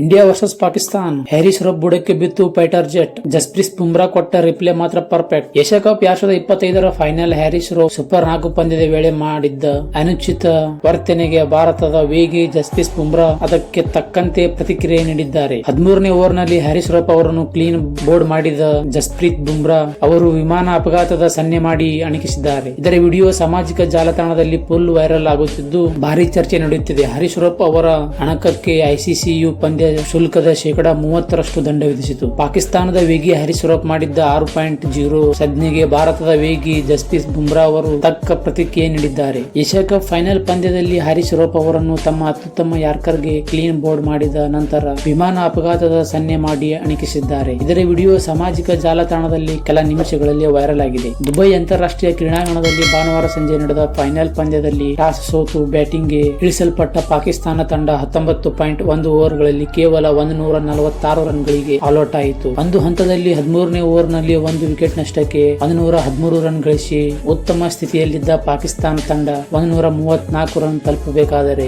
India versus Pakistan. Haris Rauf ಬುಡಕ್ಕೆ ಬಿತ್ತು fighter jet. Jasprit Bumrah ಕೊಟ್ಟ ರಿಪ್ಲೈ ಮಾತ್ರ perfect. Asia cup 2025 final Haris Rauf super 4 ಪಂದ್ಯದ ವೇಳೆ ಮಾಡಿದ್ದ ಅನುಚಿತ ವರ್ತನೆಗೆ ಭಾರತದ ವೇಗಿ ಜಸ್ಪ್ರೀತ್ ಬುಮ್ರಾ ಅದಕ್ಕೆ ತಕ್ಕಂತೆ ಪ್ರತಿಕ್ರಿಯೆ ನೀಡಿದ್ದಾರೆ. 13ನೇ ಓವರ್ನಲ್ಲಿ ಹ್ಯಾರಿಸ್ ಶ್ರಾಫ್ ಅವರನ್ನು ಕ್ಲೀನ್ ಬೋರ್ಡ್ ಮಾಡಿದ ಜಸ್ಪ್ರೀತ್ ಬುಮ್ರಾ ಅವರು ವಿಮಾನ ಅಪಘಾತದ ಸನ್ನೆ ಮಾಡಿ ಅಣಕಿಸಿದ್ದಾರೆ. ಇದರ ವಿಡಿಯೋ ಸಾಮಾಜಿಕ ಜಾಲತಾಣದಲ್ಲಿ ಫುಲ್ ವೈರಲ್ ಆಗುತ್ತಿದ್ದು ಭಾರಿ ಚರ್ಚೆ ನಡೆಯುತ್ತಿದೆ. ಹ್ಯಾರಿಸ್ ಶ್ರಾಫ್ ಅವರ ಅಣಕಕ್ಕೆ ಐಸಿಸಿಯು ಪಂದ್ಯ ಶುಲ್ಕದ 30% ದಂಡ ವಿಧಿಸಿತು. ಪಾಕಿಸ್ತಾನದ ವೇಗಿ ಹ್ಯಾರಿಸ್ ಶ್ರಾಫ್ ಮಾಡಿದ್ದ 6.0 ಸಂಜ್ಞೆಗೆ ಭಾರತದ ವೇಗಿ ಜಸ್ಪ್ರೀತ್ ಬುಮ್ರಾ ಅವರು ತಕ್ಕ ಪ್ರತಿಕ್ರಿಯೆ ನೀಡಿದ್ದಾರೆ. ಏಷ್ಯಾ ಕಪ್ ಫೈನಲ್ ಪಂದ್ಯದಲ್ಲಿ ಹ್ಯಾರಿಸ್ ಶ್ರಾಫ್ ಅವರನ್ನು ತಮ್ಮ ಅತ್ಯುತ್ತಮ ಯಾರ್ಕರ್ಗೆ ಕ್ಲೀನ್ ಬೋರ್ಡ್ ಮಾಡಿದ ನಂತರ ವಿಮಾನ ಅಪಘಾತದ ಸನ್ನೆ ಮಾಡಿ ಅಣಕಿಸಿದ್ದಾರೆ. ಇದರ ವಿಡಿಯೋ ಸಾಮಾಜಿಕ ಜಾಲತಾಣದಲ್ಲಿ ಕೆಲ ನಿಮಿಷಗಳಲ್ಲಿ ವೈರಲ್ ಆಗಿದೆ. ದುಬೈ ಅಂತಾರಾಷ್ಟ್ರೀಯ ಕ್ರೀಡಾಂಗಣದಲ್ಲಿ ಭಾನುವಾರ ಸಂಜೆ ನಡೆದ ಫೈನಲ್ ಪಂದ್ಯದಲ್ಲಿ ಟಾಸ್ ಸೋತು ಬ್ಯಾಟಿಂಗ್ಗೆ ಇಳಿಸಲ್ಪಟ್ಟ ಪಾಕಿಸ್ತಾನ ತಂಡ 19.1 ಓವರ್ಗಳಲ್ಲಿ ಕೇವಲ 146 ರನ್ಗಳಿಗೆ ಆಲ್ಔಟ್ ಆಯಿತು. ಒಂದು ಹಂತದಲ್ಲಿ 13ನೇ ಓವರ್ನಲ್ಲಿ 1 ವಿಕೆಟ್ ನಷ್ಟಕ್ಕೆ 113 ರನ್ ಗಳಿಸಿ ಉತ್ತಮ ಸ್ಥಿತಿಯಲ್ಲಿದ್ದ ಪಾಕಿಸ್ತಾನ ತಂಡ 134 ರನ್ ತಲುಪಬೇಕಾದರೆ